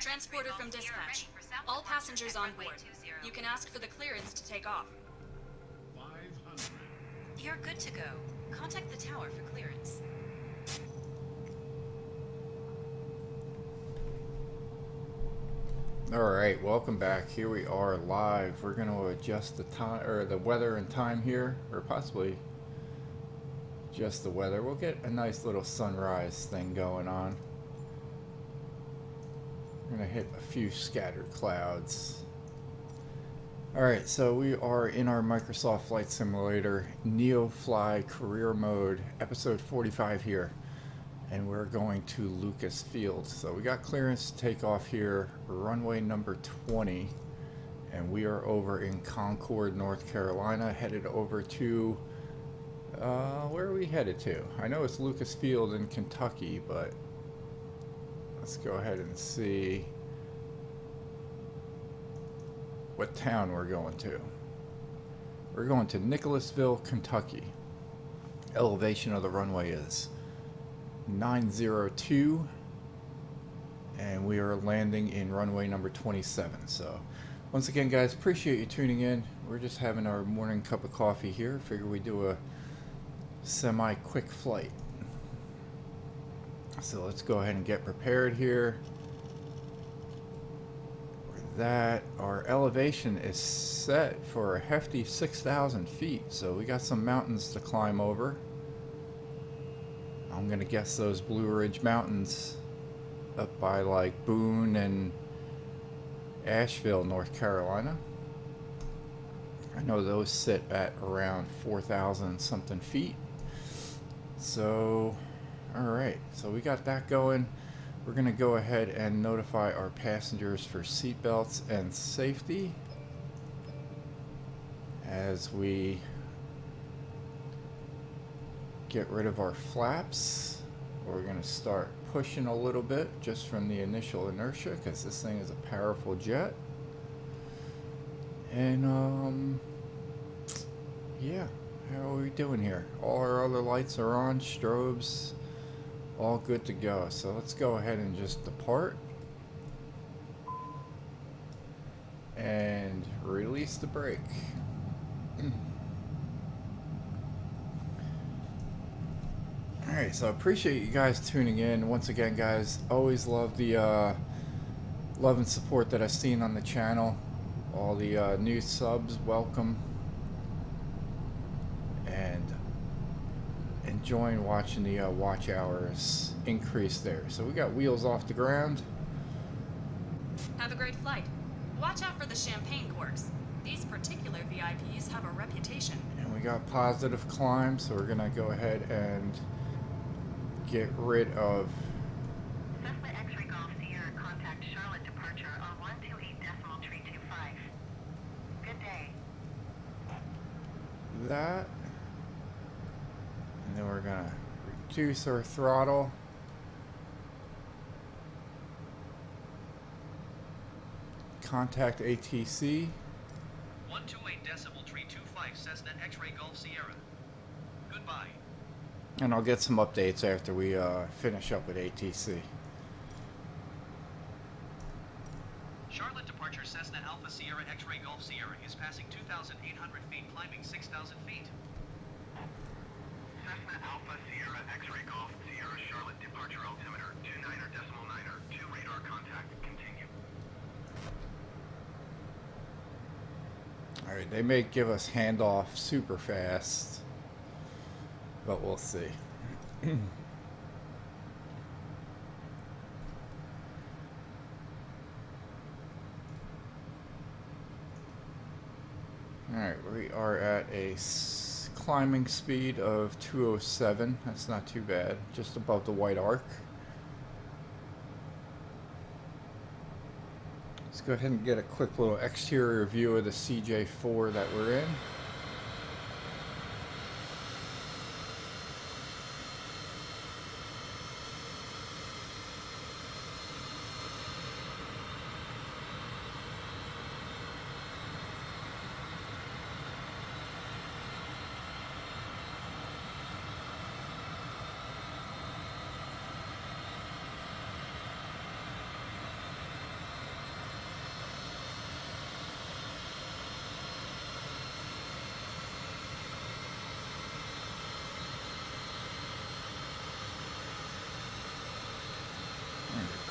Transporter from dispatch. All passengers on board. You can ask for the clearance to take off. 500. You're good to go. Contact the tower for clearance. Alright, welcome back. Here we are live. We're going to adjust the time, or the weather and time here, or possibly just the weather. We'll get a nice little sunrise thing going on. We're going to hit a few scattered clouds. Alright, so we are in our Microsoft Flight Simulator NeoFly Career Mode, episode 45 here. And we're going to Lucas Field. So we got clearance to take off here, runway number 20. And we are over in Concord, North Carolina, headed over to, where are we headed to? I know it's Lucas Field in Kentucky, but let's go ahead and see what town we're going to. We're going to Nicholasville, Kentucky. Elevation of the runway is 902, and we are landing in runway number 27. So once again, guys, appreciate you tuning in. We're just having our morning cup of coffee here. Figure we do a semi-quick flight. So let's go ahead and get prepared here. With that, our elevation is set for a hefty 6,000 feet, so we got some mountains to climb over. I'm gonna guess those Blue Ridge Mountains up by like Boone and Asheville, North Carolina. I know those sit at around 4,000 something feet. So, alright, so we got that going. We're gonna go ahead and notify our passengers for seatbelts and safety as we get rid of our flaps. We're going to start pushing a little bit just from the initial inertia because this thing is a powerful jet. And yeah, how are we doing here? All our other lights are on, strobes, all good to go. So let's go ahead and just depart and release the brake. Alright, so I appreciate you guys tuning in. Once again, guys, always love the love and support that I've seen on the channel. All the new subs, welcome. And enjoying watching the watch hours increase there. So we got wheels off the ground. Have a great flight. Watch out for the champagne corks. These particular VIPs have a reputation. And we got positive climb, so we're going to go ahead and get rid of Cessna X-ray Golf Sierra, contact Charlotte departure on 128.325. Good day. that. And then we're going to reduce our throttle. Contact ATC. 128.325 Cessna X-ray Golf Sierra. Goodbye. And I'll get some updates after we finish up with ATC. Charlotte departure Cessna Alpha Sierra X-ray Golf Sierra is passing 2,800 feet, climbing 6,000 feet. Cessna Alpha Sierra X-ray Golf Sierra Charlotte departure altimeter 29.9er, 2 radar contact, continue. Alright, they may give us handoff super fast, but we'll see. Alright, we are at a climbing speed of 207. That's not too bad, just above the white arc. Let's go ahead and get a quick little exterior view of the CJ4 that we're in.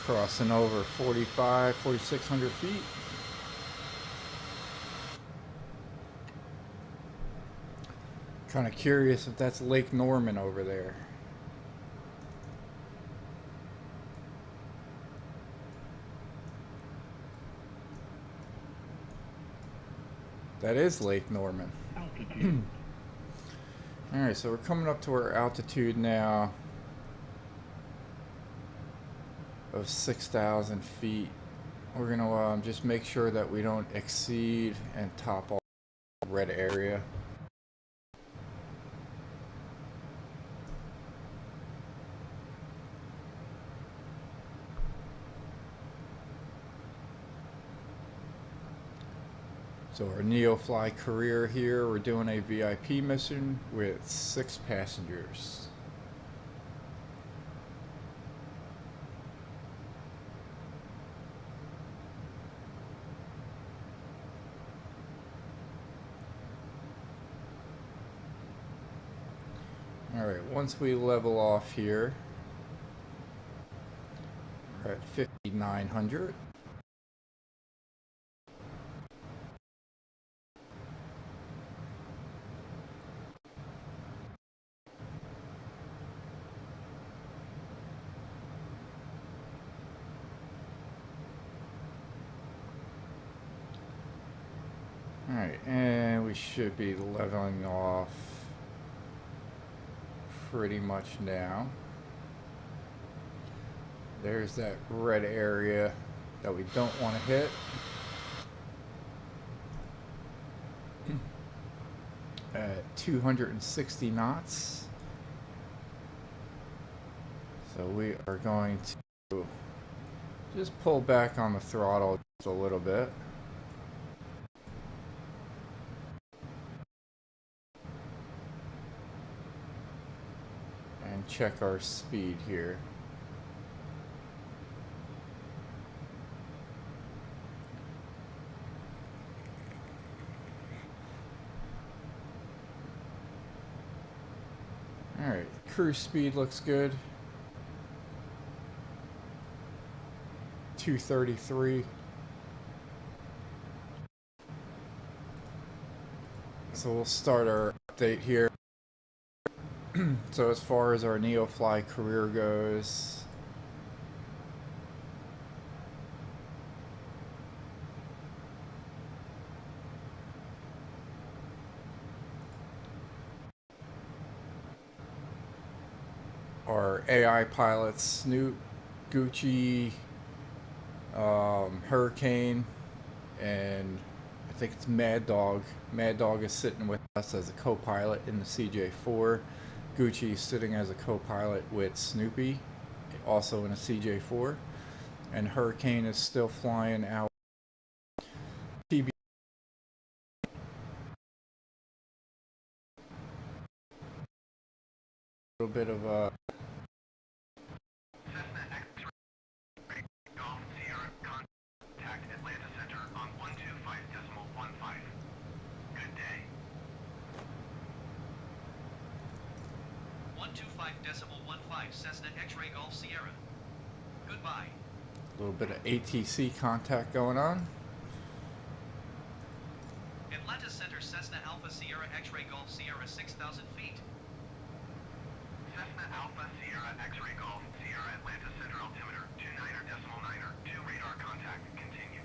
crossing over 4,600 feet. Kind of curious if that's Lake Norman over there. That is Lake Norman. Altitude. Alright, so we're coming up to our altitude now of 6,000 feet. We're going to just make sure that we don't exceed and top off the red area. So our NeoFly career here, we're doing a VIP mission with 6 passengers. Alright, once we level off here, we're at 5,900. Alright, and we should be leveling off pretty much now. There's that red area that we don't want to hit. At 260 knots. So we are going to just pull back on the throttle just a little bit. Check our speed here. Alright, cruise speed looks good. 233. So we'll start our update here. So as far as our NeoFly career goes, our AI pilots, Snoop, Gucci, Hurricane, and I think it's Mad Dog. Mad Dog is sitting with us as a co-pilot in the CJ4. Gucci is sitting as a co-pilot with Snoopy, also in a CJ4, and Hurricane is still flying out TB. A little bit of Cessna X-ray Golf Sierra contact Atlanta Center on 125.15. Good day. 125.15 Cessna X-ray Golf Sierra. Goodbye. a little bit of ATC contact going on. Atlanta Center Cessna Alpha Sierra X-ray Golf Sierra 6,000 feet. Cessna Alpha Sierra X-ray Golf Sierra Atlanta Center altimeter 29.9er 2 radar contact. Continue.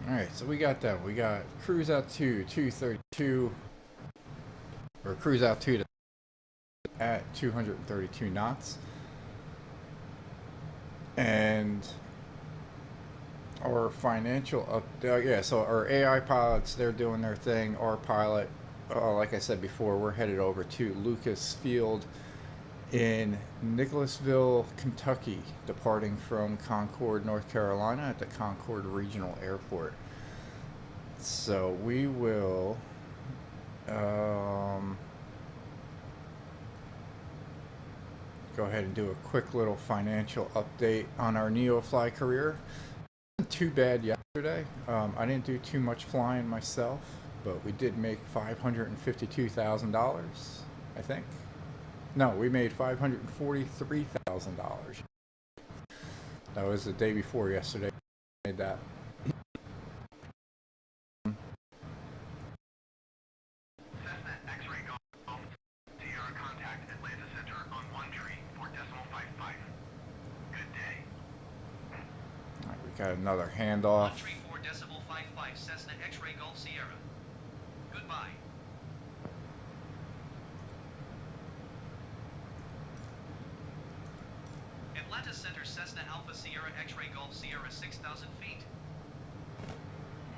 Alright, so we got that. We got cruise altitude 232, or cruise altitude at 232 knots. And our financial update, yeah, so our AI pilots, they're doing their thing. Our pilot, like I said before, we're headed over to Lucas Field in Nicholasville, Kentucky, departing from Concord, North Carolina at the Concord Regional Airport. So we will go ahead and do a quick little financial update on our NeoFly career. Wasn't too bad yesterday. I didn't do too much flying myself, but we did make $552,000, I think. No, we made $543,000. That was the day before yesterday. Made that. Cessna X-ray Golf Sierra contact Atlanta Center on 13.55. Good day. All right, we got another handoff. 134.55 Cessna X-ray Golf Sierra. Goodbye. Atlanta Center Cessna Alpha Sierra X-ray Golf Sierra 6,000 feet.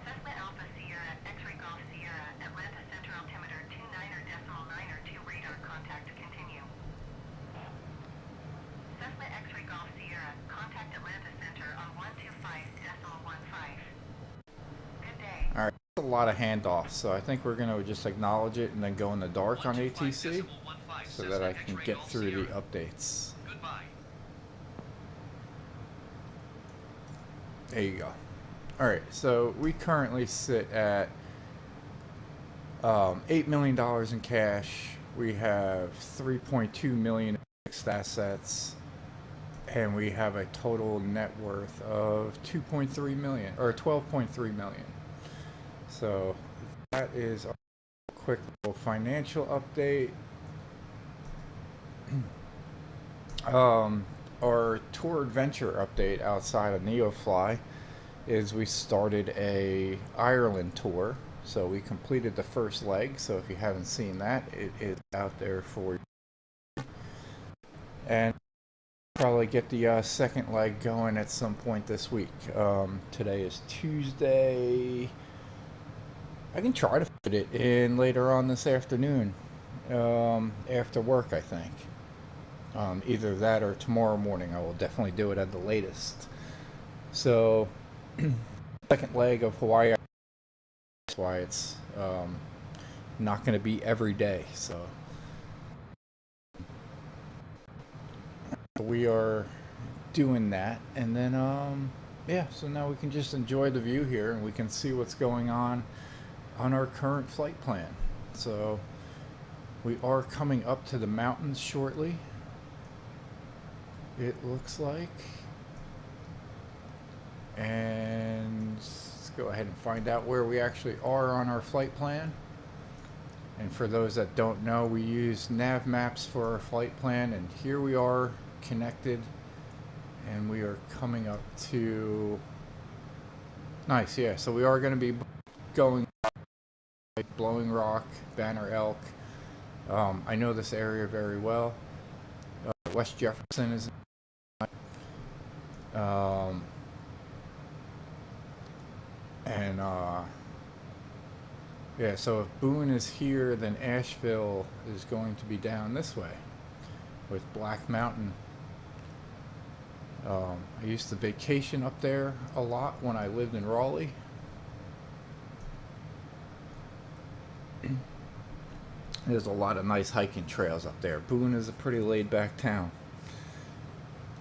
Cessna Alpha Sierra, X-ray Golf Sierra, Atlanta Center altimeter 29.902 radar contact continue. Cessna X-ray Golf Sierra, contact Atlanta Center on 125.15. Good day. All right, that's a lot of handoffs, so I think we're going to just acknowledge it and then go in the dark on ATC so that I can get through the updates. Goodbye. There you go. All right, so we currently sit at $8 million in cash. We have $3.2 million in fixed assets, and we have a total net worth of $2.3 million or $12.3 million. So that is a quick little financial update. Our tour adventure update outside of NeoFly is we started a Ireland tour. So we completed the first leg. So if you haven't seen that, it is out there for you. And probably get the second leg going at some point this week. Today is Tuesday. I can try to fit it in later on this afternoon, after work, I think. Either that or tomorrow morning. I will definitely do it at the latest. So, second leg of Hawaii. That's why it's not going to be every day. So, we are doing that, and then yeah. So now we can just enjoy the view here, and we can see what's going on our current flight plan. So, we are coming up to the mountains shortly. It looks like. And let's go ahead and find out where we actually are on our flight plan. And for those that don't know, we use nav maps for our flight plan, and here we are connected, and we are coming up to nice. Yeah, so we are going to be going like Blowing Rock, Banner Elk. I know this area very well. West Jefferson is yeah, so if Boone is here, then Asheville is going to be down this way with Black Mountain. I used to vacation up there a lot when I lived in Raleigh. There's a lot of nice hiking trails up there. Boone is a pretty laid-back town.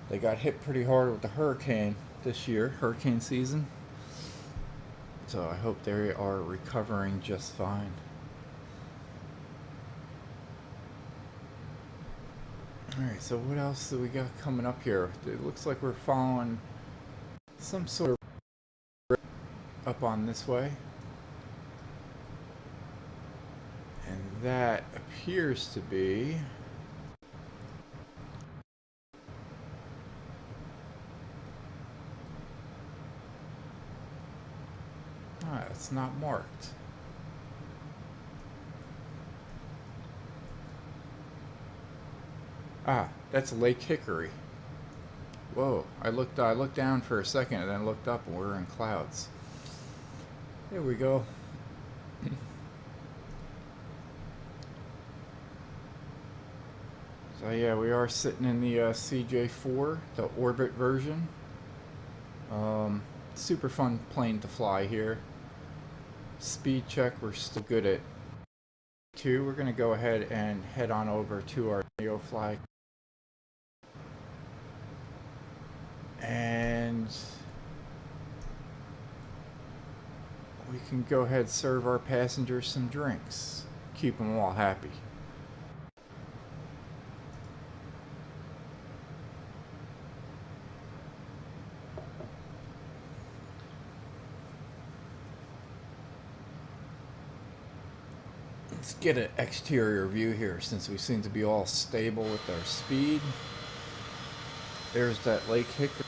They got hit pretty hard with the hurricane this year, hurricane season. So I hope they are recovering just fine. Alright, so what else do we got coming up here? It looks like we're following some sort of up on this way. And that appears to be it's not marked. Ah, that's Lake Hickory. Whoa, I looked down for a second and then looked up and we're in clouds. There we go. So yeah, we are sitting in the CJ4, the orbit version. Super fun plane to fly here. Speed check, we're still good at 2. We're going to go ahead and head on over to our NeoFly. And we can go ahead and serve our passengers some drinks. Keep them all happy. Let's get an exterior view here since we seem to be all stable with our speed. There's that Lake Hickory.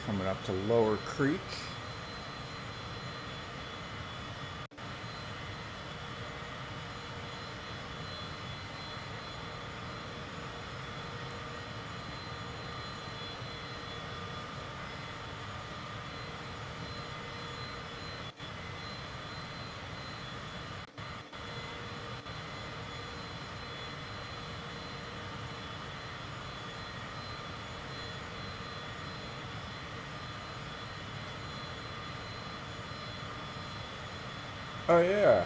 Coming up to Lower Creek. Oh yeah,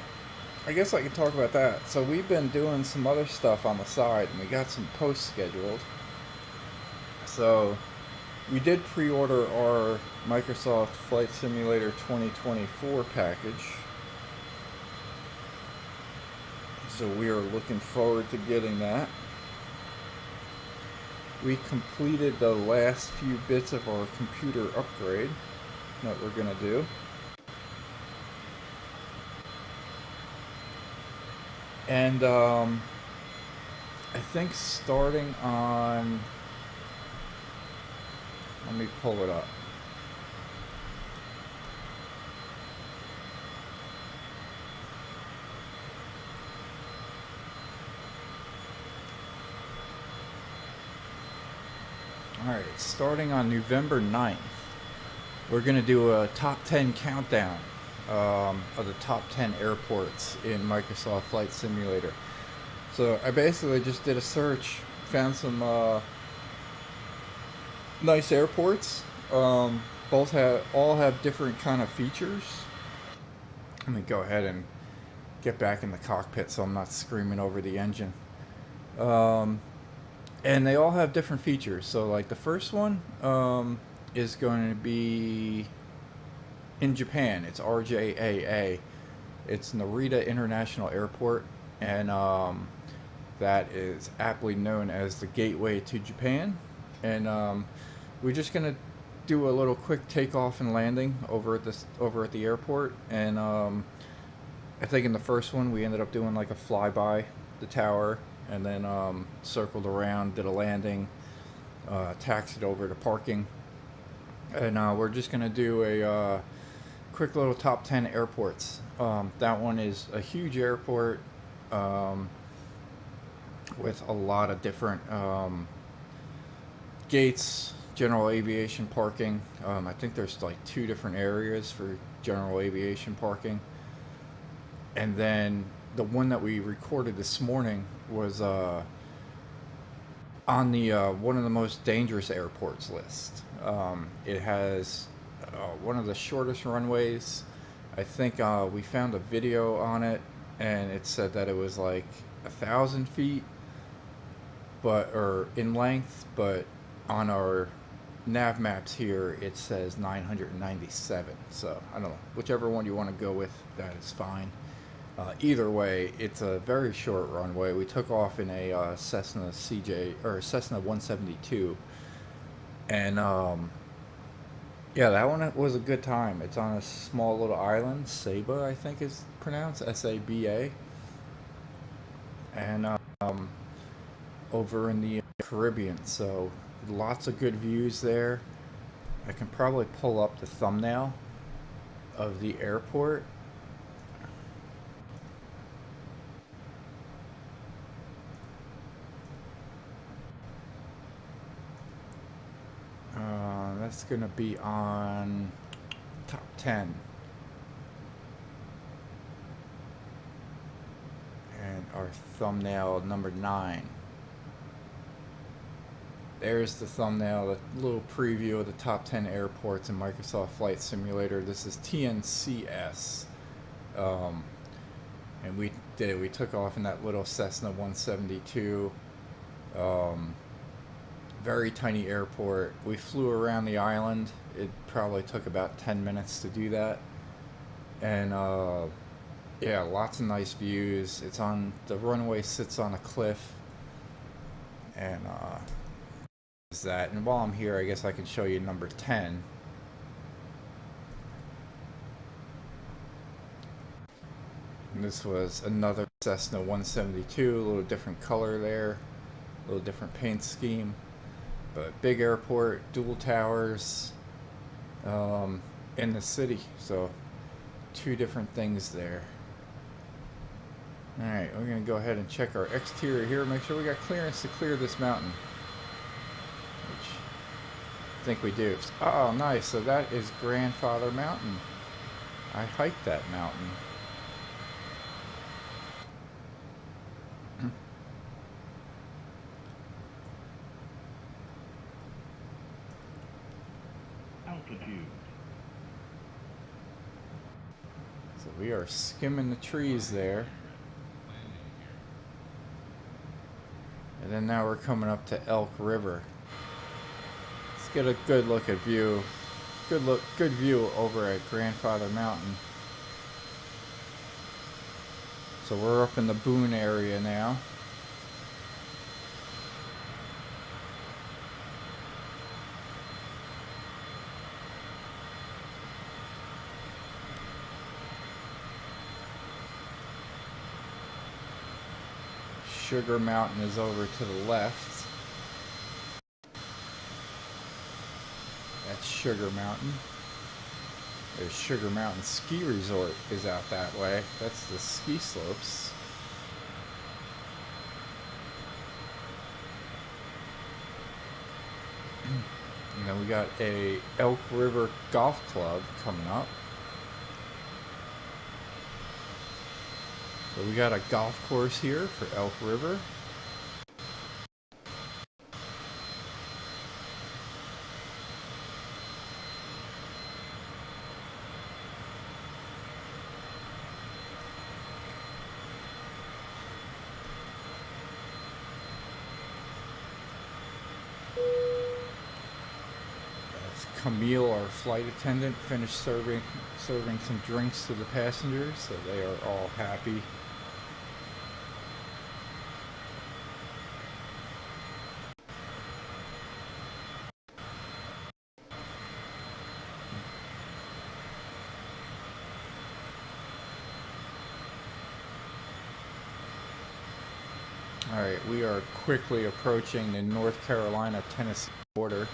I guess I can talk about that. So we've been doing some other stuff on the side, and we got some posts scheduled. So we did pre-order our Microsoft Flight Simulator 2024 package. So we are looking forward to getting that. We completed the last few bits of our computer upgrade that we're going to do. And I think starting on, let me pull it up. Alright, starting on November 9th, we're going to do a top 10 countdown of the top 10 airports in Microsoft Flight Simulator. So I basically just did a search, found some nice airports. All have different kind of features. Let me go ahead and get back in the cockpit so I'm not screaming over the engine. And they all have different features. So like the first one is going to be in Japan. It's RJAA. It's Narita International Airport, and that is aptly known as the gateway to Japan. And we're just gonna do a little quick takeoff and landing over at the airport. And I think in the first one we ended up doing like a flyby the tower, and then circled around, did a landing, taxied over to parking, and we're just gonna do a quick little top 10 airports. That one is a huge airport with a lot of different gates, general aviation parking. I think there's like 2 different areas for general aviation parking. And then the one that we recorded this morning was on the one of the most dangerous airports list. It has one of the shortest runways. I think we found a video on it, and it said that it was like 1,000 feet, or in length, but on our nav maps here it says 997. So I don't know, whichever one you want to go with, that is fine. Either way, it's a very short runway. We took off in a Cessna Cessna 172, and yeah, that one was a good time. It's on a small little island, Saba, I think is pronounced, S-A-B-A, and over in the Caribbean. So lots of good views there. I can probably pull up the thumbnail of the airport. That's going to be on top 10. And our thumbnail number 9. There's the thumbnail, the little preview of the top 10 airports in Microsoft Flight Simulator. This is TNCS. And we took off in that little Cessna 172. Very tiny airport. We flew around the island. It probably took about 10 minutes to do that. And yeah, lots of nice views. The runway sits on a cliff. And is that. And while I'm here, I guess I can show you number 10. And this was another Cessna 172, a little different color there, a little different paint scheme, but big airport, dual towers, in the city, so 2 different things there. Alright, we're going to go ahead and check our exterior here, make sure we got clearance to clear this mountain, which I think we do. Oh, nice, so that is Grandfather Mountain. I hiked that mountain. Altitude. So we are skimming the trees there. And then now we're coming up to Elk River. Let's get a good look at view. Good view over at Grandfather Mountain. So we're up in the Boone area now. Sugar Mountain is over to the left. That's Sugar Mountain. There's Sugar Mountain Ski Resort is out that way. That's the ski slopes. And then we got a Elk River Golf Club coming up. So we got a golf course here for Elk River. That's Camille, our flight attendant, finished serving some drinks to the passengers, so they are all happy. Alright, we are quickly approaching the North Carolina-Tennessee border.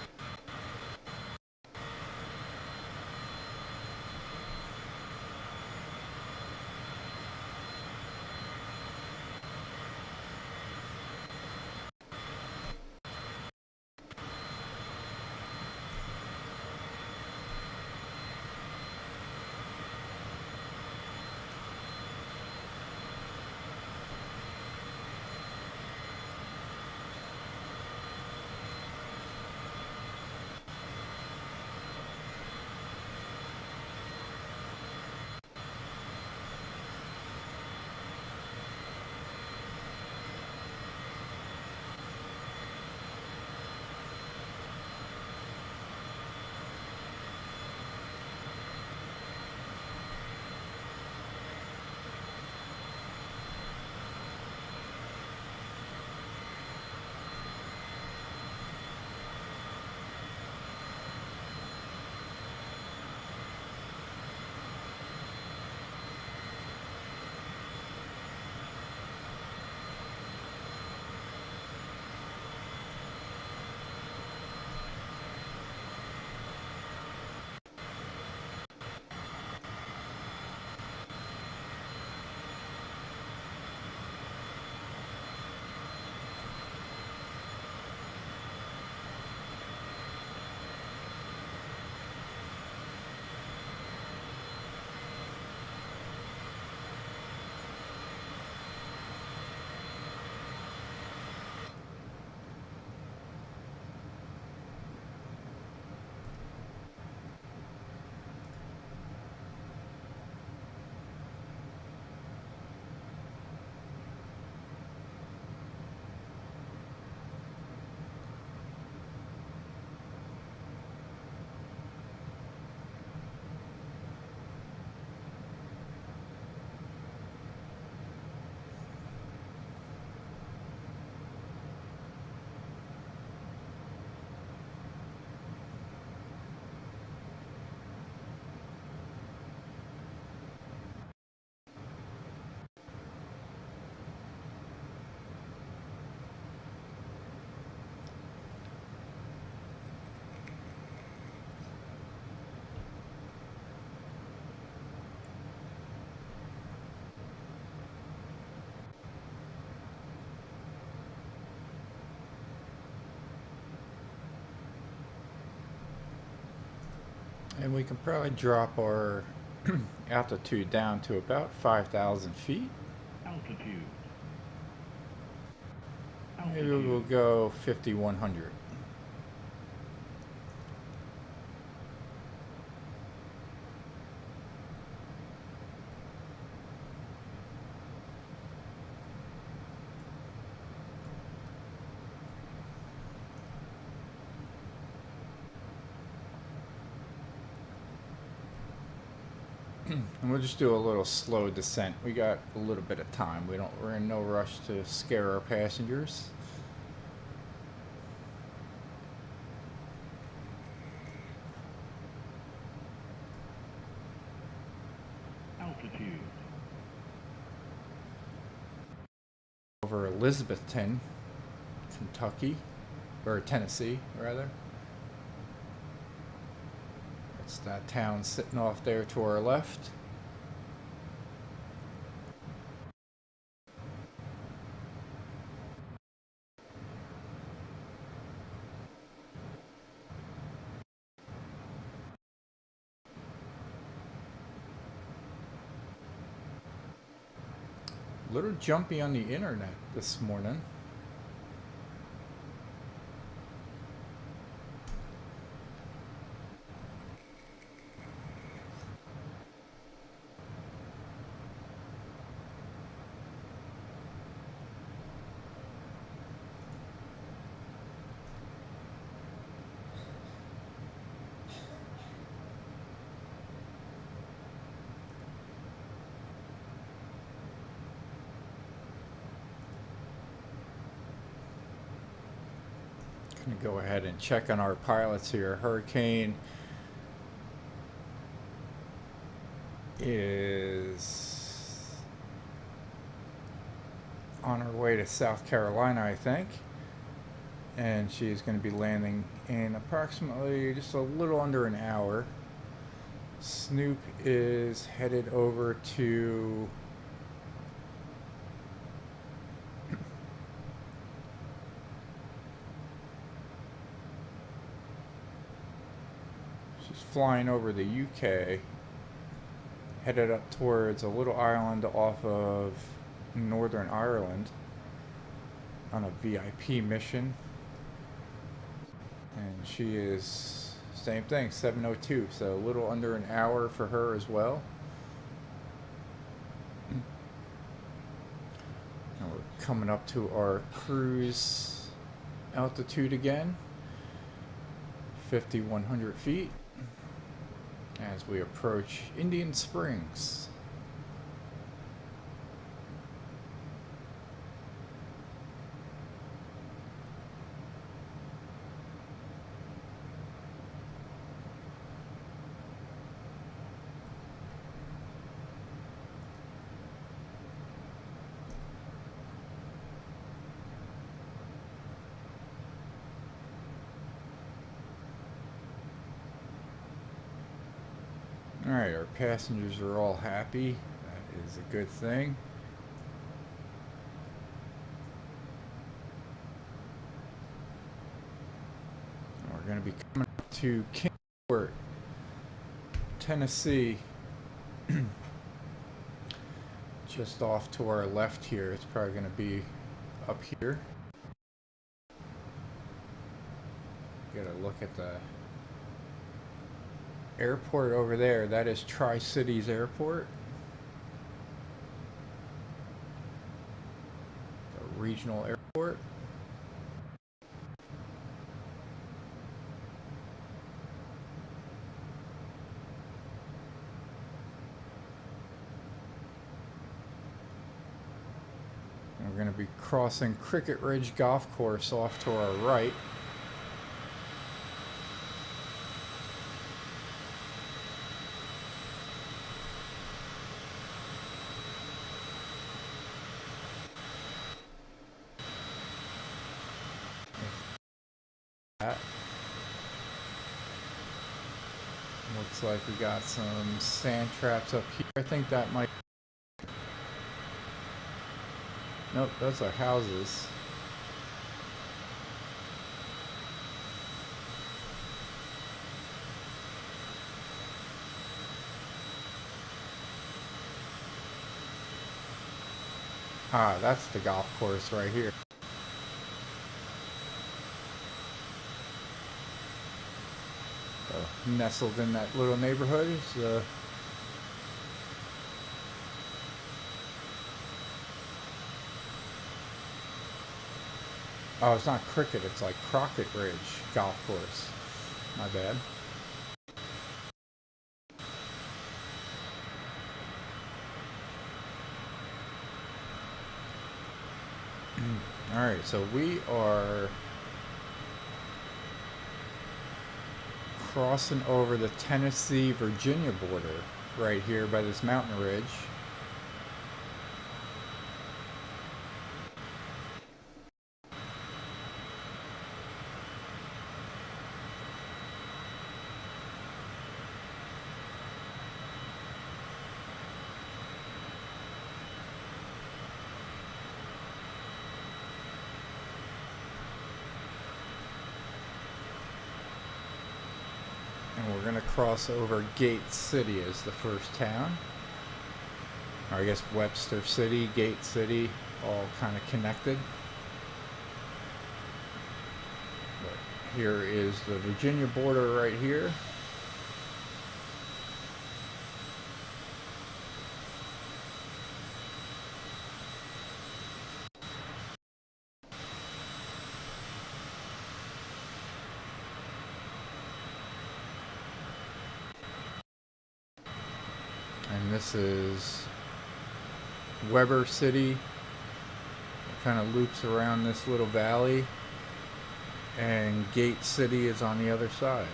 And we can probably drop our altitude down to about 5,000 feet. Altitude. Maybe we'll go 5,100. And we'll just do a little slow descent. We got a little bit of time. We're in no rush to scare our passengers. Altitude. Over Elizabethton, Kentucky, or Tennessee, rather. It's that town sitting off there to our left. A little jumpy on the internet this morning. Gonna go ahead and check on our pilots here. Hurricane is on her way to South Carolina, I think, and she's going to be landing in approximately just a little under an hour. Snoop is headed over to flying over the UK, headed up towards a little island off of Northern Ireland on a VIP mission. And she is, same thing, 7:02, so a little under an hour for her as well. And we're coming up to our cruise altitude again, 5,100 feet. As we approach Indian Springs. Alright, our passengers are all happy. That is a good thing. We're going to be coming up to Concord, Tennessee. Just off to our left here. It's probably going to be up here. Get a look at the airport over there. That is Tri-Cities Airport, a regional airport. And we're going to be crossing Cricket Ridge Golf Course off to our right. Looks like we got some sand traps up here. I think that might... Nope, those are houses. Ah, that's the golf course right here. Nestled in that little neighborhood is oh, it's not Cricket, it's like Crockett Ridge Golf Course. My bad. Alright, so we are crossing over the Tennessee-Virginia border right here by this mountain ridge. And we're going to cross over Gate City as the first town. Or I guess Webster City, Gate City, all kind of connected. But here is the Virginia border right here. And this is Weber City. It kind of loops around this little valley. And Gate City is on the other side.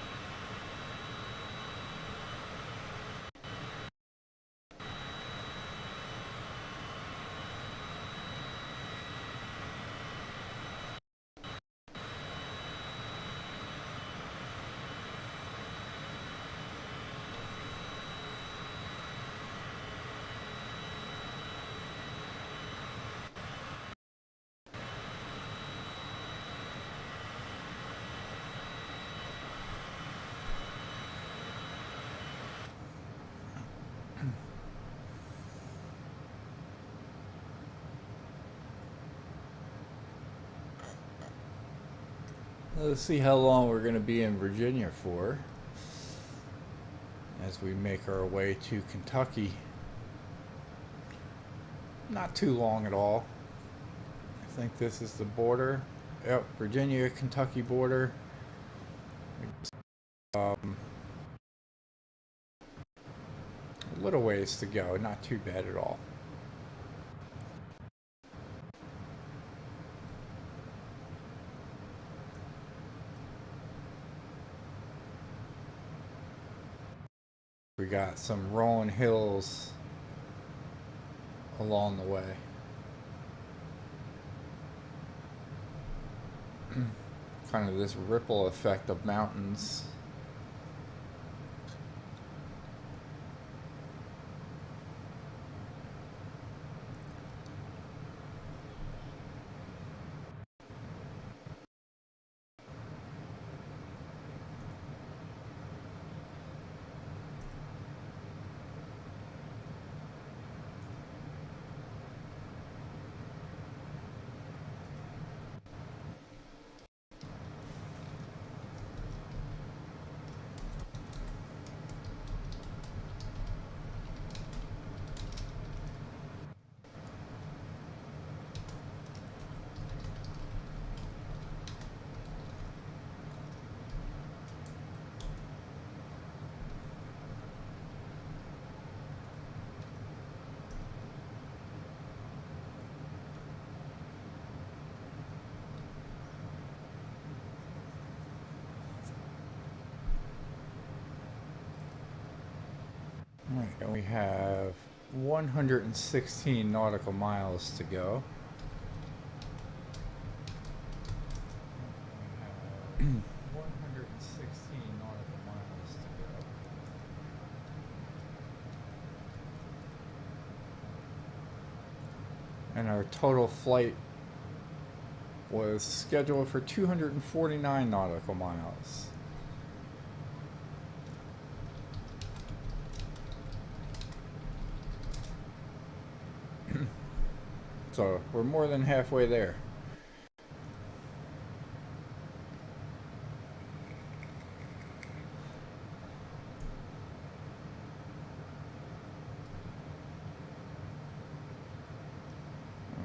Let's see how long we're going to be in Virginia for as we make our way to Kentucky. Not too long at all. I think this is the border. Yep, Virginia, Kentucky border. A little ways to go, not too bad at all. We got some rolling hills along the way. Kind of this ripple effect of mountains. Alright, and we have 116 nautical miles to go. 116 nautical miles to go. And our total flight was scheduled for 249 nautical miles. So we're more than halfway there.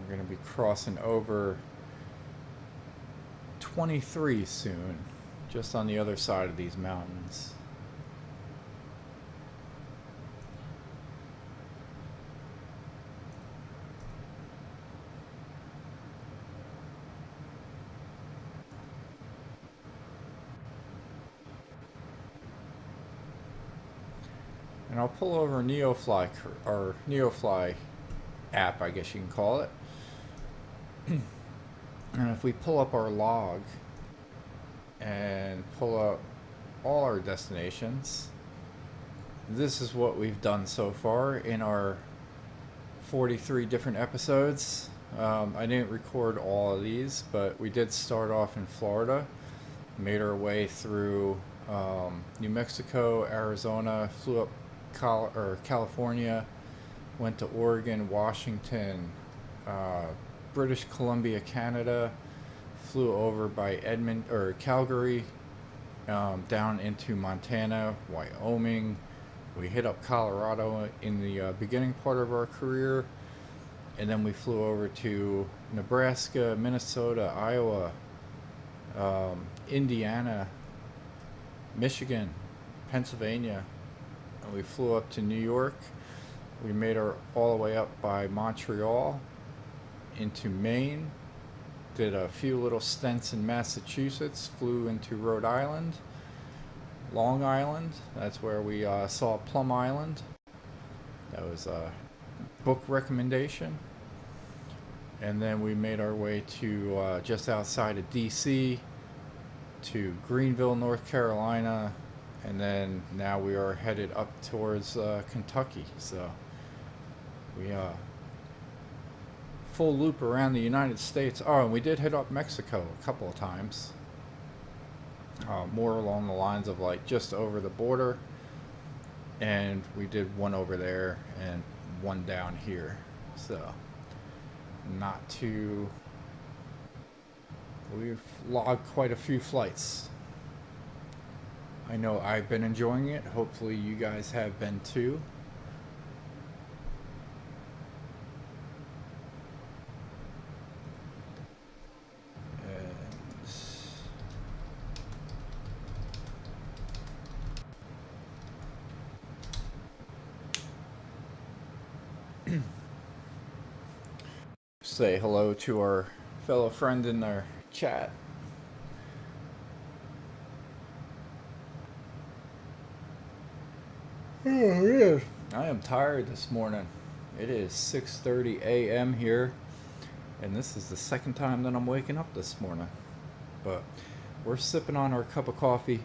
We're going to be crossing over 23 soon, just on the other side of these mountains. And I'll pull over NeoFly, or NeoFly app, I guess you can call it. And if we pull up our log and pull up all our destinations, this is what we've done so far in our 43 different episodes. I didn't record all of these, but we did start off in Florida, made our way through New Mexico, Arizona, flew up California, went to Oregon, Washington, British Columbia, Canada, flew over by Calgary, down into Montana, Wyoming. We hit up Colorado in the beginning part of our career, and then we flew over to Nebraska, Minnesota, Iowa, Indiana, Michigan, Pennsylvania, and we flew up to New York. We made our all the way up by Montreal into Maine, did a few little stints in Massachusetts, flew into Rhode Island, Long Island, that's where we saw Plum Island. That was a book recommendation. And then we made our way to just outside of DC to Greenville, North Carolina, and then now we are headed up towards Kentucky. So we full loop around the United States. Oh, and we did hit up Mexico a couple of times. More along the lines of like just over the border, and we did one over there and one down here. So not too. We've logged quite a few flights. I know I've been enjoying it. Hopefully you guys have been too. Say hello to our fellow friend in our chat. Oh yeah, I am tired this morning. It is 6:30 a.m. here, and this is the second time that I'm waking up this morning. But we're sipping on our cup of coffee.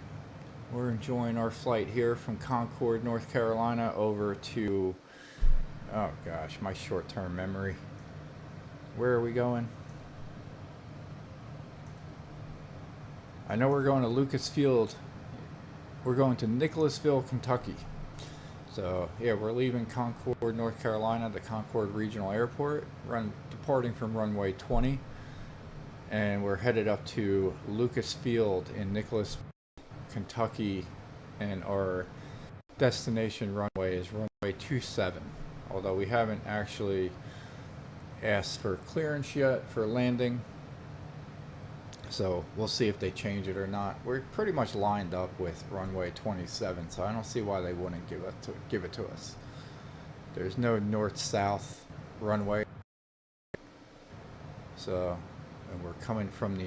We're enjoying our flight here from Concord, North Carolina, over to, oh gosh, my short-term memory. Where are we going? I know we're going to Lucasfield. We're going to Nicholasville, Kentucky. So yeah, we're leaving Concord, North Carolina, the Concord Regional Airport, departing from runway 20, and we're headed up to Lucasfield in Nicholasville, Kentucky, and our destination runway is runway 27, although we haven't actually asked for clearance yet for landing, so we'll see if they change it or not. We're pretty much lined up with runway 27, so I don't see why they wouldn't give it to us. There's no north-south runway, so, and we're coming from the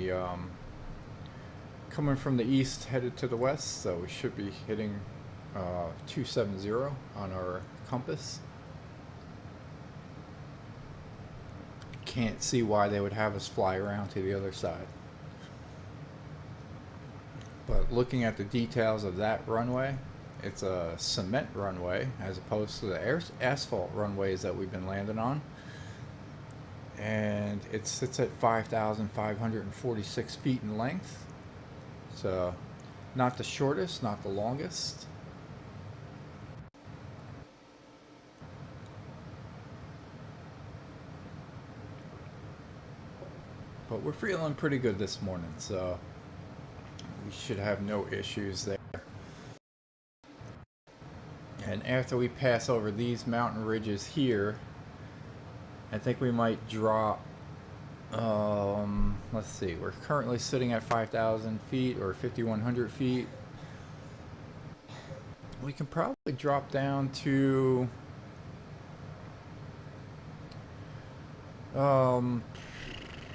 east headed to the west, so we should be hitting 270 on our compass. Can't see why they would have us fly around to the other side. But looking at the details of that runway, it's a cement runway as opposed to the asphalt runways that we've been landing on. And it sits at 5,546 feet in length. So not the shortest, not the longest. but we're feeling pretty good this morning, so we should have no issues there. And after we pass over these mountain ridges here, I think we might drop, let's see, we're currently sitting at 5,000 feet or 5,100 feet. We can probably drop down to,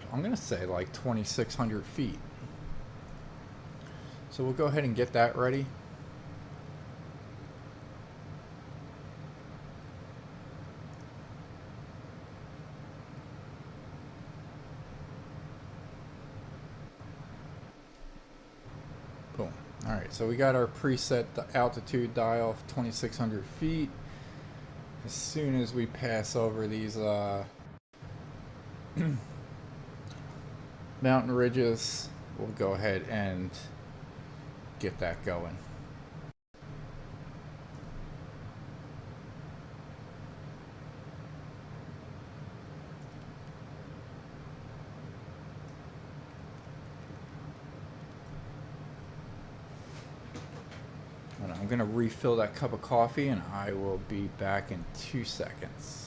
I'm going to say like 2,600 feet. So we'll go ahead and get that ready. Boom. Alright, so we got our preset altitude dial of 2,600 feet. As soon as we pass over these mountain ridges, we'll go ahead and get that going. And I'm going to refill that cup of coffee and I will be back in 2 seconds.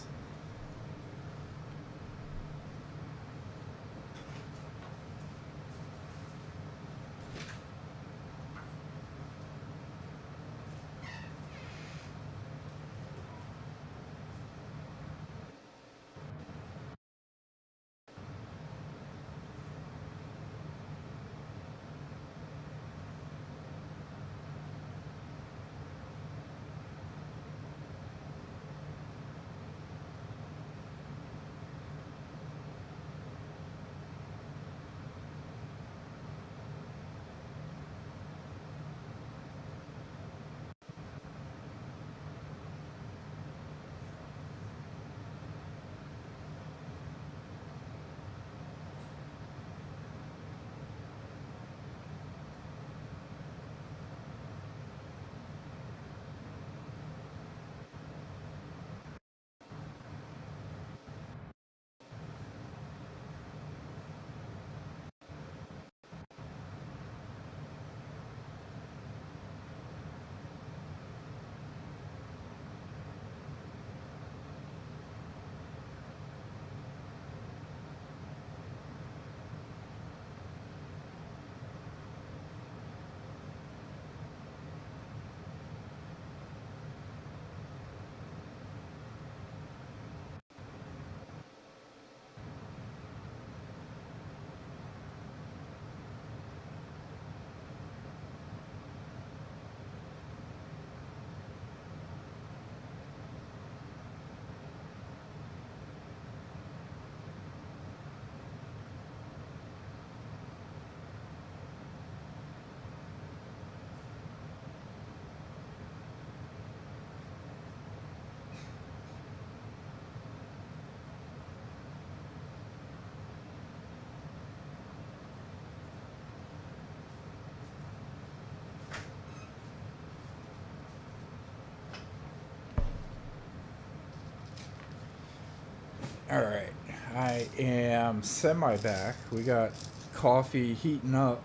Alright, I am semi-back. We got coffee heating up.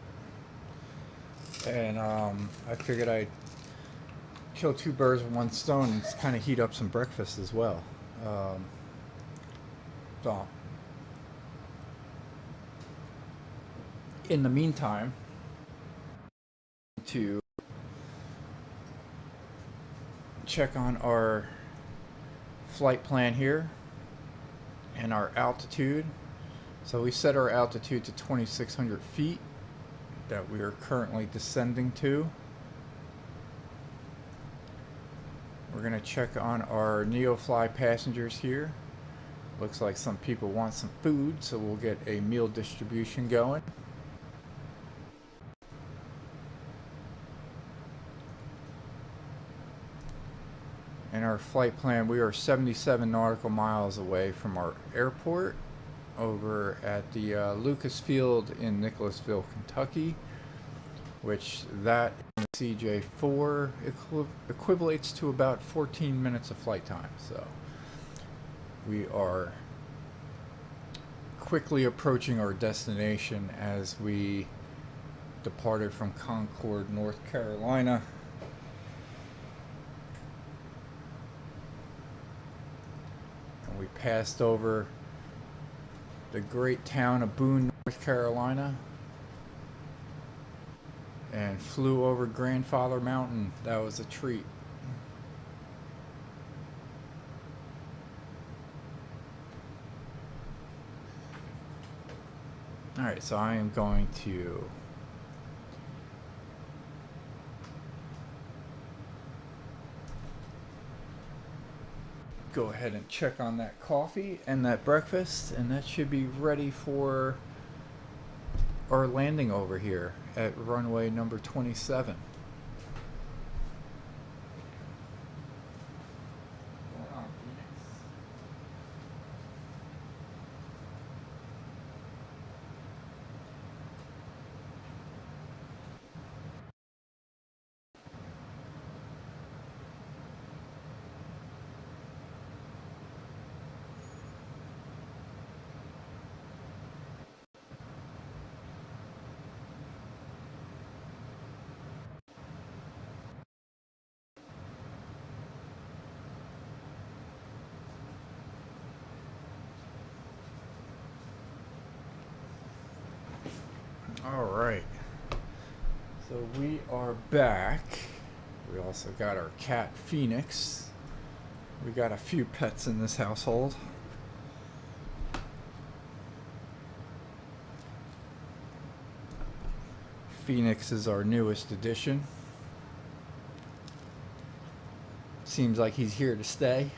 And I figured I'd kill two birds with one stone and kind of heat up some breakfast as well. So, in the meantime, to check on our flight plan here and our altitude. So we set our altitude to 2,600 feet that we are currently descending to. We're going to check on our NeoFly passengers here. Looks like some people want some food, so we'll get a meal distribution going. In our flight plan, we are 77 nautical miles away from our airport over at the Lucas Field in Nicholasville, Kentucky, which that CJ4 equivalates to about 14 minutes of flight time. So we are quickly approaching our destination as we departed from Concord, North Carolina. And we passed over the great town of Boone, North Carolina, and flew over Grandfather Mountain. That was a treat. Alright, so I am going to go ahead and check on that coffee and that breakfast, and that should be ready for our landing over here at runway number 27. Alright, so we are back. We also got our cat Phoenix. We got a few pets in this household. Phoenix is our newest addition. Seems like he's here to stay.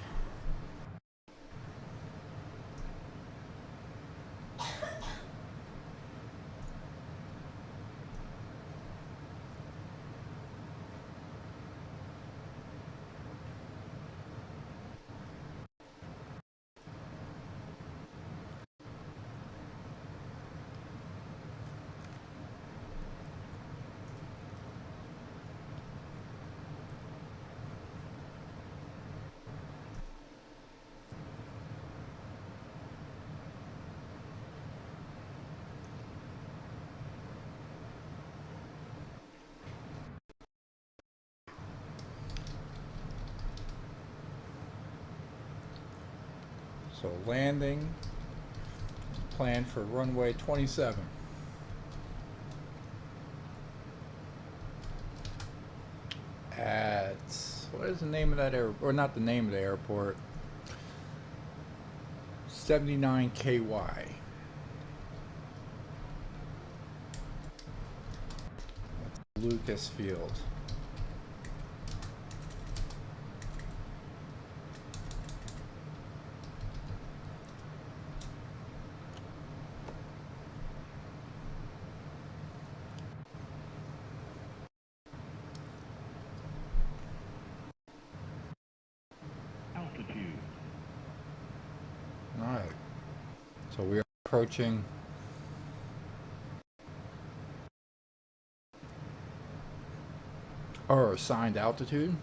So landing planned for runway 27. At, what is the name of that airport? Or not the name of the airport. 79 KY. Lucasfield. Altitude. Alright. So we are approaching our assigned altitude.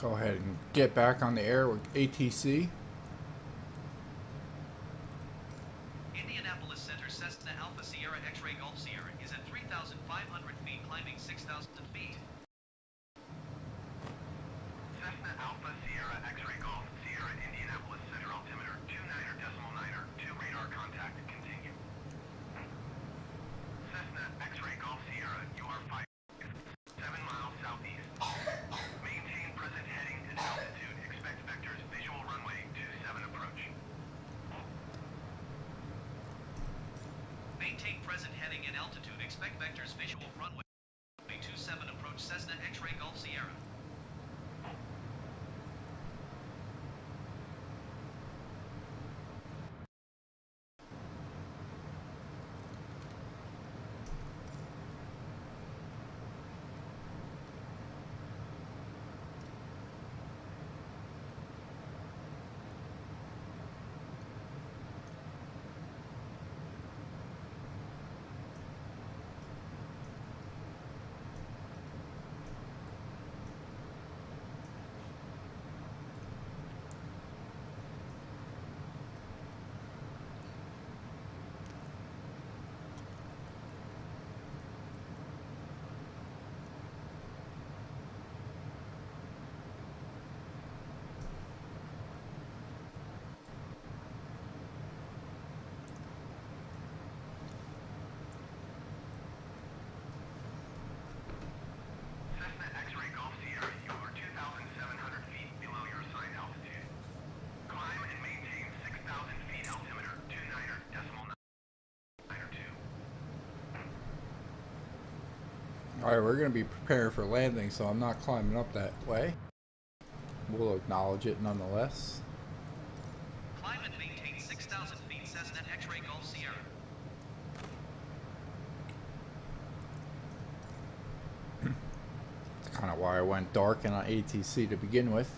Go ahead and get back on the air with ATC. Indianapolis Center Cessna Alpha Sierra X-Ray Golf Sierra is at 3,500 feet, climbing 6,000 feet. Cessna Alpha Sierra X-Ray Golf Sierra Indianapolis Center altimeter 29.9er 2 radar contact continue. Cessna X-Ray Golf Sierra, you are 7 miles southeast. Main present heading and altitude. Expect vectors visual runway 27 approach Cessna X-ray Golf Sierra. Cessna X-ray Golf Sierra, you are 2,700 feet below your assigned altitude. Climb and maintain 6,000 feet altimeter, 29er decimal 9er 2. Alright, we're going to be preparing for landing, so I'm not climbing up that way. We'll acknowledge it nonetheless. Climb and maintain 6,000 feet Cessna X-ray Golf Sierra. That's kind of why I went dark and on ATC to begin with.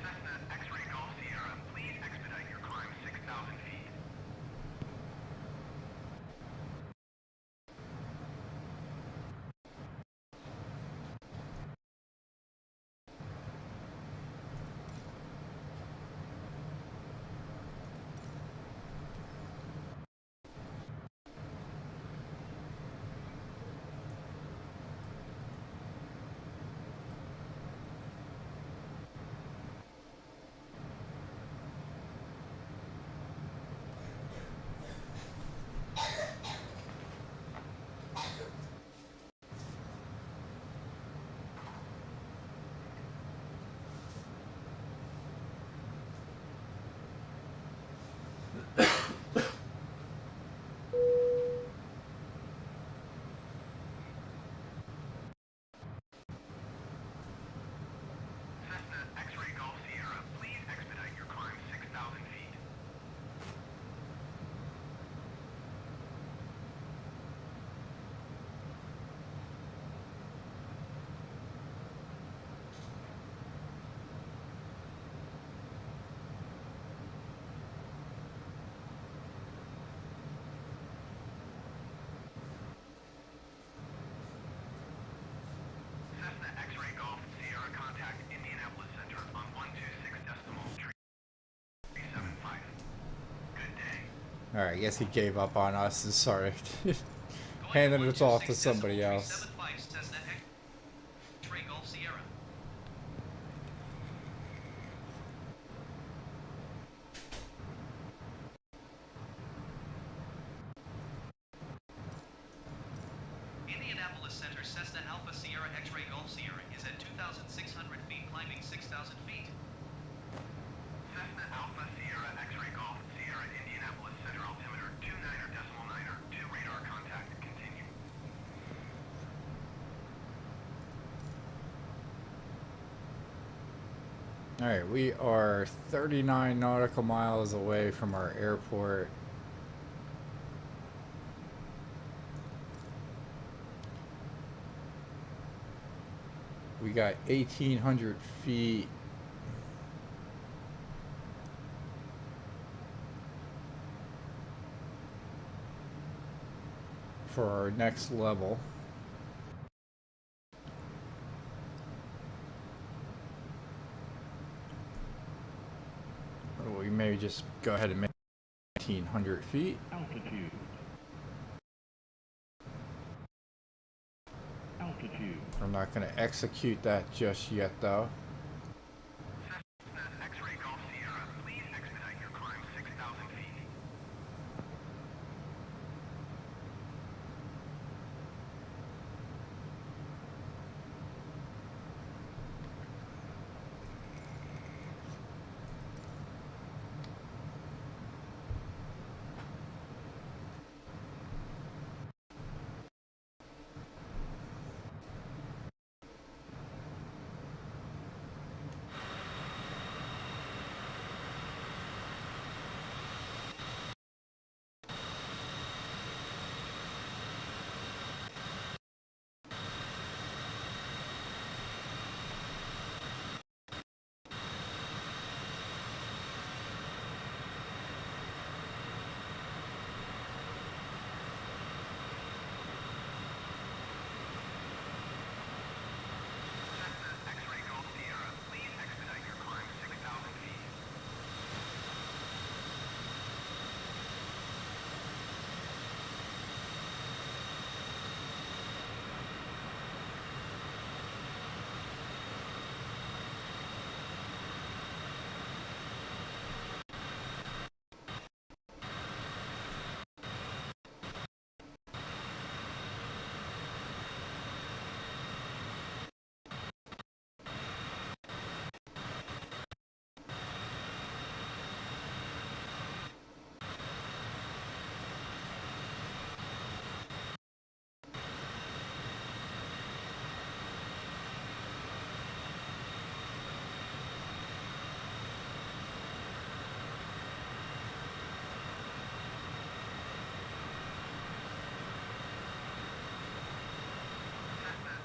Cessna X-ray Golf Sierra, please expedite your climb 6,000 feet. Cessna X-ray Golf Sierra, please expedite your climb 6,000 feet. Cessna X-ray Golf Sierra, contact Indianapolis Center on 126.375. Good day. Alright, I guess he gave up on us and started Going handing to it off to somebody 126.375 else. Cessna X-ray Golf Sierra. Indianapolis Center Cessna Alpha Sierra X-ray Golf Sierra is at 2,600 feet, climbing 6,000 feet. Cessna Alpha Sierra X-ray Golf Sierra, Indianapolis Center altimeter, 29er decimal 9er, 2 radar contact, continue. Alright, we are 39 nautical miles away from our airport. We got 1,800 feet for our next level. Or we may just go ahead and make 1,900 feet. Altitude. Altitude. I'm not going to execute that just yet, though. Cessna X-Ray Golf Sierra, please expedite your climb 6,000 feet.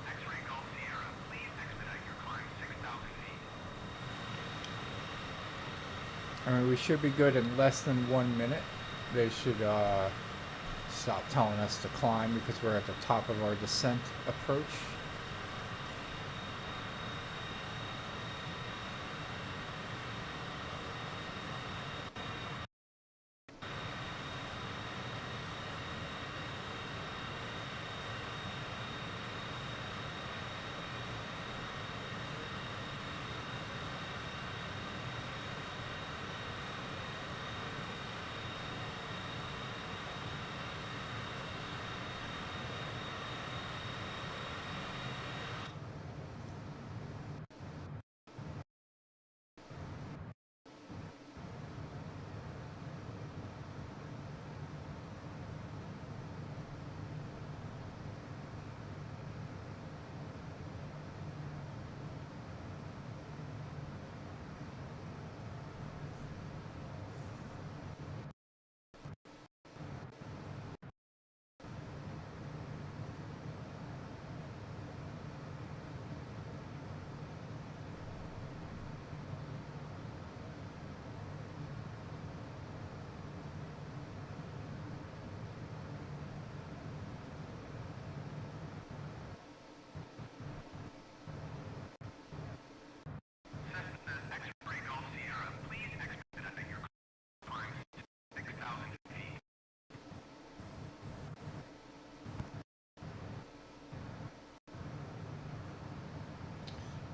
X-Ray Golf Sierra, please expedite your climb 6,000 feet. Cessna X-Ray Golf Sierra, please expedite your climb 6,000 feet. I mean, we should be good in less than 1 minute. They should stop telling us to climb because we're at the top of our descent approach. Cessna X-Ray Golf Sierra, please expedite your climb 6,000 feet.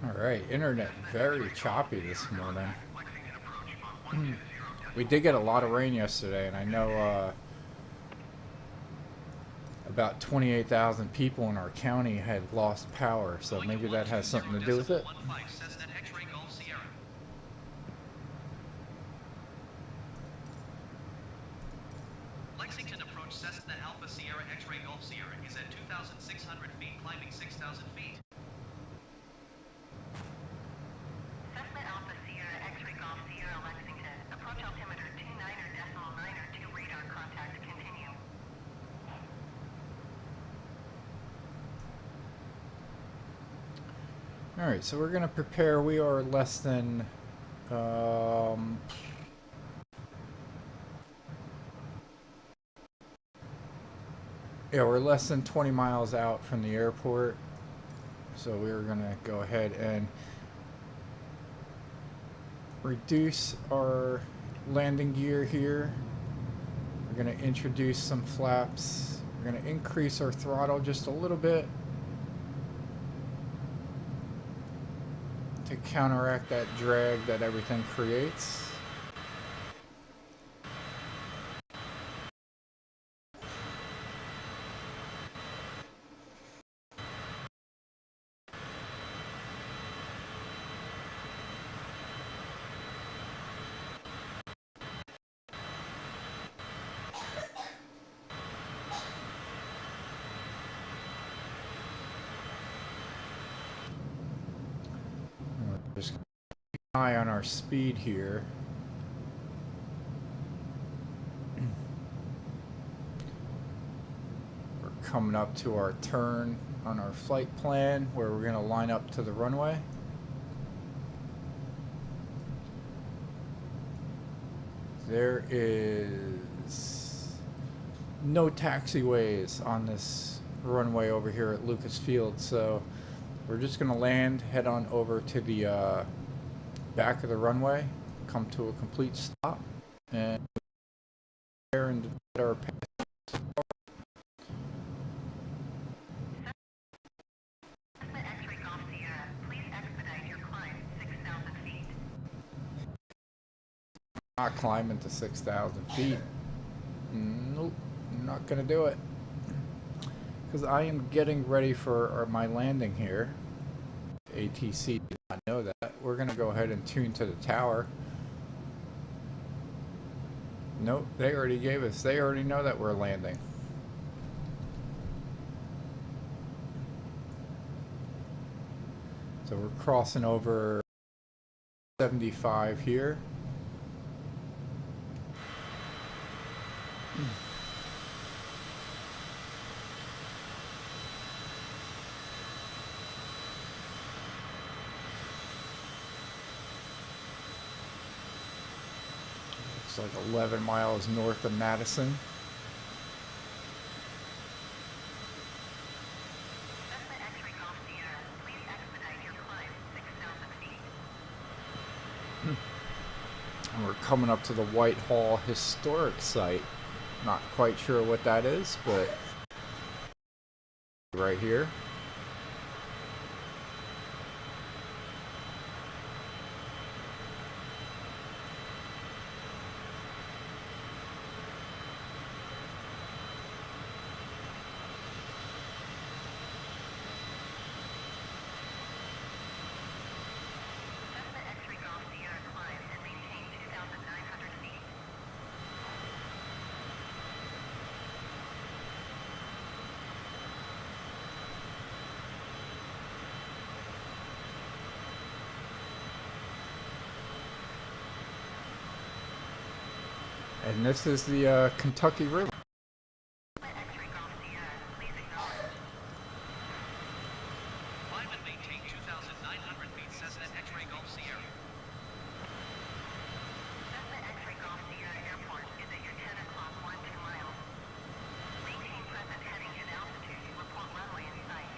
Alright, internet very choppy this morning. Lexington approach on 120. We did get a lot of rain yesterday, and I know about 28,000 people in our county had lost power, so maybe that has something to do with it. 15 Cessna X-Ray Golf Sierra. Lexington approach Cessna Alpha Sierra X-Ray Golf Sierra is at 2,600 feet, climbing 6,000 feet. Cessna Alpha Sierra X-Ray Golf Sierra Lexington. Approach altimeter 29.902 radar contact continue. Alright, so we're going to prepare. We are less than Yeah, we're less than 20 miles out from the airport, so we're gonna go ahead and reduce our landing gear here. We're gonna introduce some flaps. We're gonna increase our throttle just a little bit to counteract that drag that everything creates. Just keep an eye on our speed here. We're coming up to our turn on our flight plan where we're going to line up to the runway. There is no taxiways on this runway over here at Lucas Field, so we're just going to land, head on over to the back of the runway, come to a complete stop, and there and divide our path. Cessna X-ray Golf Sierra, please expedite your climb 6,000 feet. Not climbing to 6,000 feet. Nope, I'm not going to do it. Because I am getting ready for my landing here. ATC did not know that. We're going to go ahead and tune to the tower. Nope, they already gave us. They already know that we're landing. So we're crossing over 75 here. It's like 11 miles north of Madison. Cessna X-ray Golf Sierra, please expedite your climb 6,000 feet. And we're coming up to the Whitehall Historic Site. Not quite sure what that is, but right here. Cessna X-ray Golf Sierra, climb and maintain 2,900 feet. And this is the Kentucky River. Cessna X-ray Golf Sierra, please acknowledge. Climb and maintain 2,900 feet Cessna X-ray Golf Sierra. Cessna X-ray Golf Sierra Airport is at your 10 o'clock 12 miles. Maintain present heading and altitude. Report runway in sight.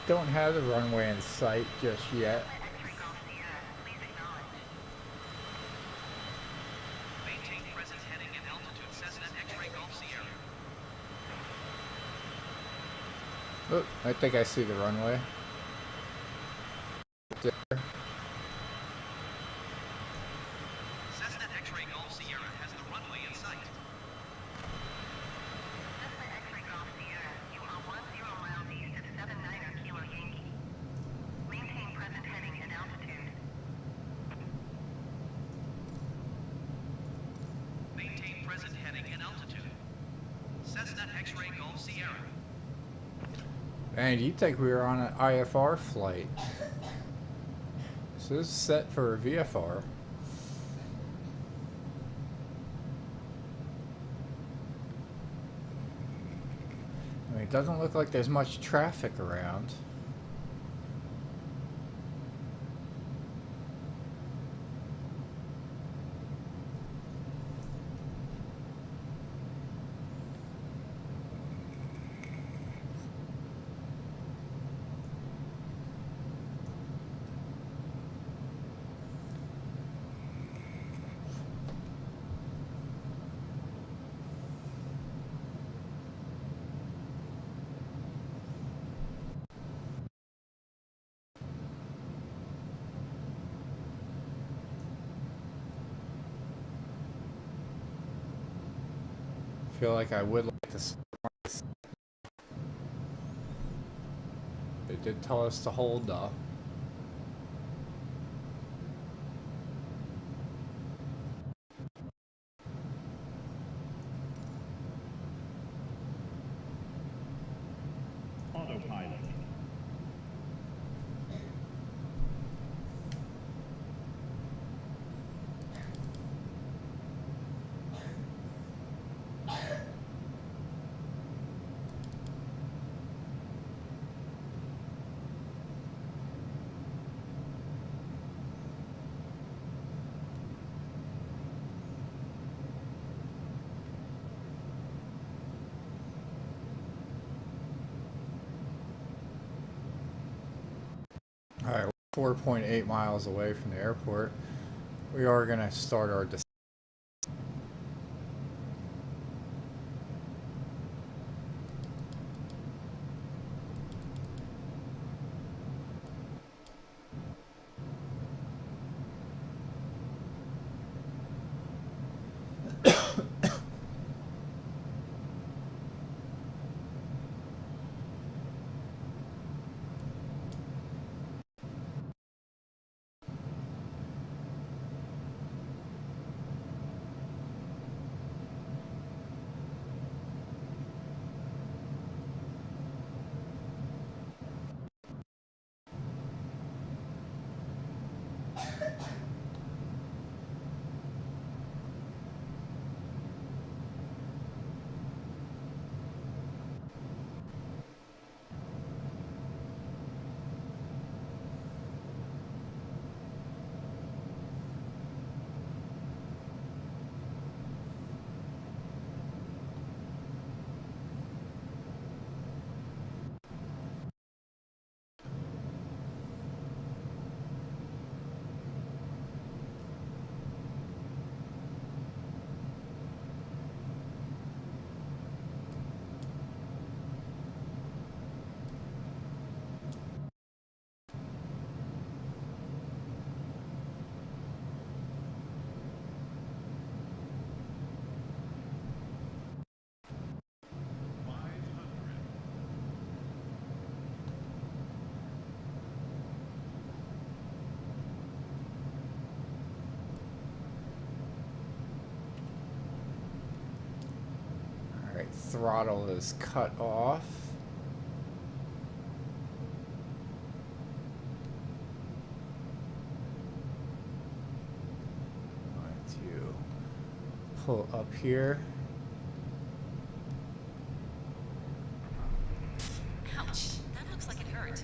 Don't have the runway in sight just yet. Cessna X-ray Golf Sierra, please acknowledge. Maintain present heading and altitude Cessna X-ray Golf Sierra. Oh, I think I see the runway. There. Cessna X-ray Golf Sierra has the runway in sight. Cessna X-ray Golf Sierra, you are 10 miles east of 79er Kilo Yankee. Maintain present heading and altitude. Maintain present heading and altitude. Cessna X-ray Golf Sierra. Man, you'd think we were on an IFR flight. So this is set for a VFR. Let me It doesn't look like there's much traffic around. Feel like I would like to. They did tell us to hold up. Autopilot. Alright, we're 4.8 miles away from the airport. We are going to start our descent. Alright, throttle is cut off. Going to pull up here. Ouch, that looks like it hurt.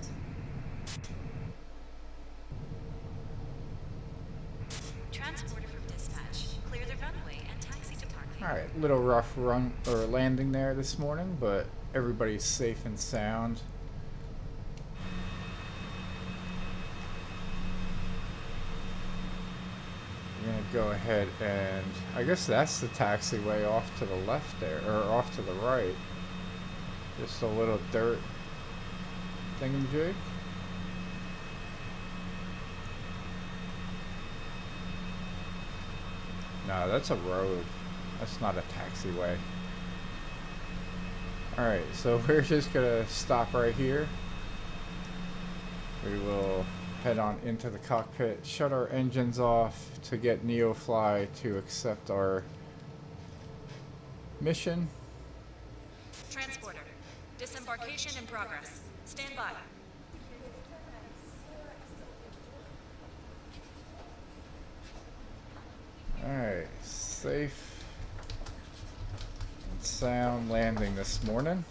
Transporter from dispatch. Clear the runway and taxi to parking. Alright, little rough run or landing there this morning, but everybody's safe and sound. We're gonna go ahead and I guess that's the taxiway off to the left there, or off to the right. Just a little dirt thingamajig. No, that's a road. That's not a taxiway. Alright, so we're just gonna stop right here. We will head on into the cockpit, shut our engines off to get NeoFly to accept our mission. Transporter. Disembarkation in progress. Stand by. Alright, safe and sound landing this morning.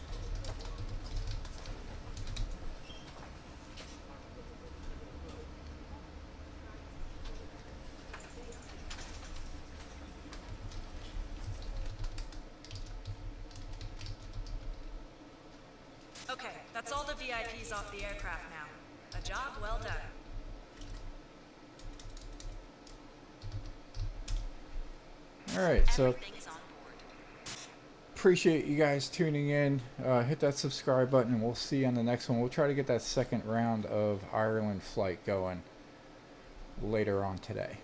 That's all the VIPs off the aircraft now. A job well done. Alright, so Everything is on board. appreciate you guys tuning in. Hit that subscribe button and we'll see you on the next one. We'll try to get that second round of Ireland flight going later on today.